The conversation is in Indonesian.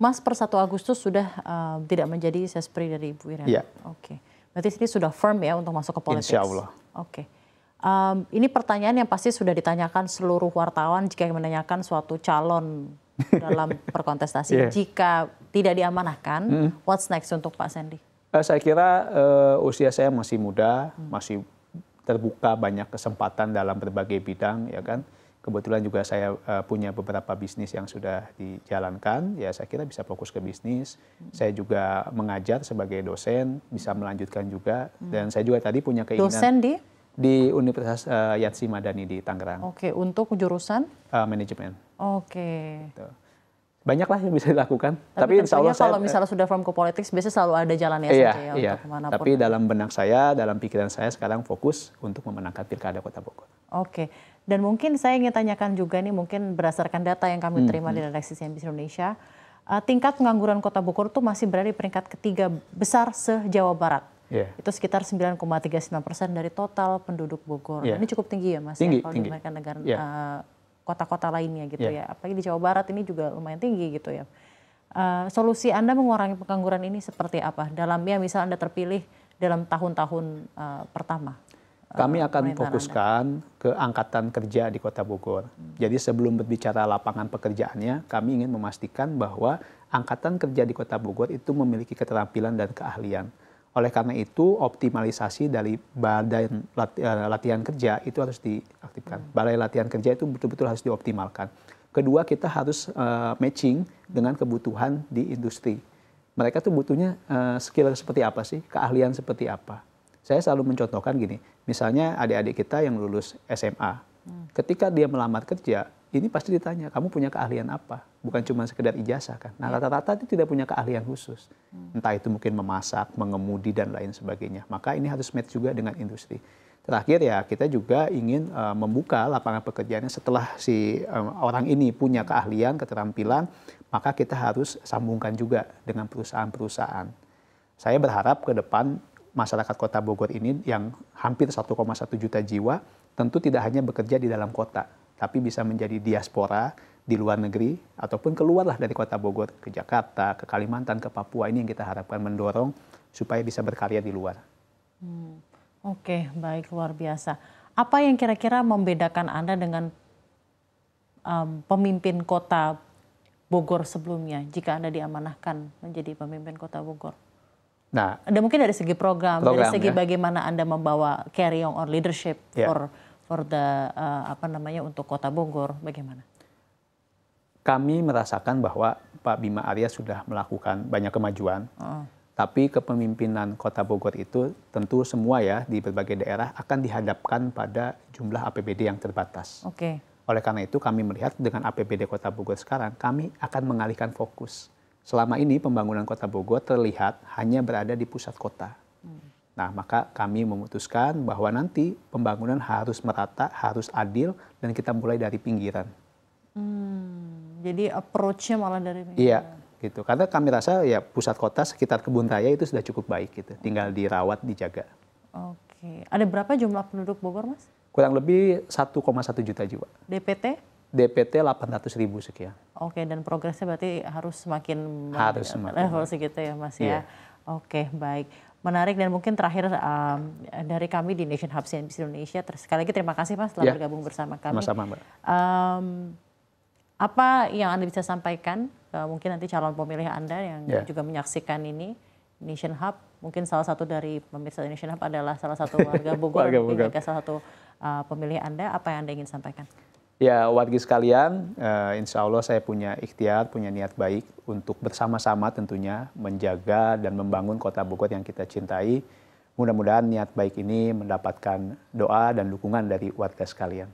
Mas per 1 Agustus sudah tidak menjadi sespri dari Ibu Iriana? Iya. Oke. Berarti ini sudah firm ya untuk masuk ke politik? Insya Allah. Oke. Ini pertanyaan yang pasti sudah ditanyakan seluruh wartawan jika menanyakan suatu calon dalam perkontestasi. Jika tidak diamanahkan, what's next untuk Pak Sandy? Saya kira usia saya masih muda, masih terbuka banyak kesempatan dalam berbagai bidang, ya kan. Kebetulan juga saya punya beberapa bisnis yang sudah dijalankan, ya saya kira bisa fokus ke bisnis. Saya juga mengajar sebagai dosen, bisa melanjutkan juga. Dan saya juga tadi punya keinginan. Dosen di Universitas Yatsi Madani di Tangerang. Oke, untuk jurusan? Manajemen. Oke. Gitu. Banyaklah yang bisa dilakukan. Tapi insya Allah kalau misalnya sudah from ke politik, biasanya selalu ada jalannya saja ya untuk kemanapun. Tapi dalam benak saya, dalam pikiran saya sekarang fokus untuk memenangkan Pilkada Kota Bogor. Oke. Dan mungkin saya ingin tanyakan juga nih, mungkin berdasarkan data yang kami terima di redaksi CNBC Indonesia, tingkat pengangguran Kota Bogor itu masih berada di peringkat ketiga besar se-Jawa Barat. Itu sekitar 9,39% dari total penduduk Bogor. Ini cukup tinggi ya Mas? Tinggi, kalau tinggi. dibandingkan negara kota-kota lainnya gitu ya. Apalagi di Jawa Barat ini juga lumayan tinggi gitu ya. Solusi Anda mengurangi pengangguran ini seperti apa? Dalamnya misal Anda terpilih dalam tahun-tahun pertama. Kami akan fokuskan ke angkatan kerja di Kota Bogor. Jadi sebelum berbicara lapangan pekerjaannya, kami ingin memastikan bahwa angkatan kerja di Kota Bogor itu memiliki keterampilan dan keahlian. Oleh karena itu, optimalisasi dari badan latihan kerja itu harus diaktifkan. Balai latihan kerja itu betul-betul harus dioptimalkan. Kedua, kita harus matching dengan kebutuhan di industri. Mereka tuh butuhnya skill seperti apa sih, keahlian seperti apa. Saya selalu mencontohkan gini, misalnya adik-adik kita yang lulus SMA, ketika dia melamar kerja, ini pasti ditanya, kamu punya keahlian apa? Bukan cuma sekedar ijazah kan. Nah rata-rata itu tidak punya keahlian khusus. Entah itu mungkin memasak, mengemudi, dan lain sebagainya. Maka ini harus match juga dengan industri. Terakhir ya, kita juga ingin membuka lapangan pekerjaannya setelah si orang ini punya keahlian, keterampilan, maka kita harus sambungkan juga dengan perusahaan-perusahaan. Saya berharap ke depan masyarakat Kota Bogor ini yang hampir 1,1 juta jiwa tentu tidak hanya bekerja di dalam kota, tapi bisa menjadi diaspora di luar negeri ataupun keluarlah dari Kota Bogor ke Jakarta, ke Kalimantan, ke Papua. Ini yang kita harapkan mendorong supaya bisa berkarya di luar. Oke, baik, luar biasa. Apa yang kira-kira membedakan Anda dengan pemimpin Kota Bogor sebelumnya jika Anda diamanahkan menjadi pemimpin Kota Bogor? Nah, ada mungkin dari segi program dari segi bagaimana Anda membawa carry on leadership for the untuk Kota Bogor, bagaimana? Kami merasakan bahwa Pak Bima Arya sudah melakukan banyak kemajuan, tapi kepemimpinan Kota Bogor itu tentu semua ya di berbagai daerah akan dihadapkan pada jumlah APBD yang terbatas. Oleh karena itu kami melihat dengan APBD Kota Bogor sekarang, kami akan mengalihkan fokus. Selama ini pembangunan Kota Bogor terlihat hanya berada di pusat kota. Nah, maka kami memutuskan bahwa nanti pembangunan harus merata, harus adil, dan kita mulai dari pinggiran. Jadi approach-nya malah dari pinggiran. Iya, gitu. Karena kami rasa ya pusat kota sekitar Kebun Raya itu sudah cukup baik gitu. Tinggal dirawat, dijaga. Oke. Ada berapa jumlah penduduk Bogor, Mas? Kurang lebih 1,1 juta jiwa. DPT 800.000 sekian. Oke, dan progresnya berarti harus semakin level segitu ya Mas ya. Oke, baik. Menarik, dan mungkin terakhir dari kami di Nation Hub CNBC Indonesia, sekali lagi terima kasih Mas telah bergabung bersama kami. Sama-sama Mbak. Apa yang Anda bisa sampaikan, mungkin nanti calon pemilih Anda yang juga menyaksikan ini, Nation Hub, mungkin salah satu dari pemirsa Nation Hub adalah salah satu warga Bogor, mungkin salah satu pemilih Anda, apa yang Anda ingin sampaikan? Ya, warga sekalian, insya Allah saya punya ikhtiar, punya niat baik untuk bersama-sama tentunya menjaga dan membangun Kota Bogor yang kita cintai. Mudah-mudahan niat baik ini mendapatkan doa dan dukungan dari warga sekalian.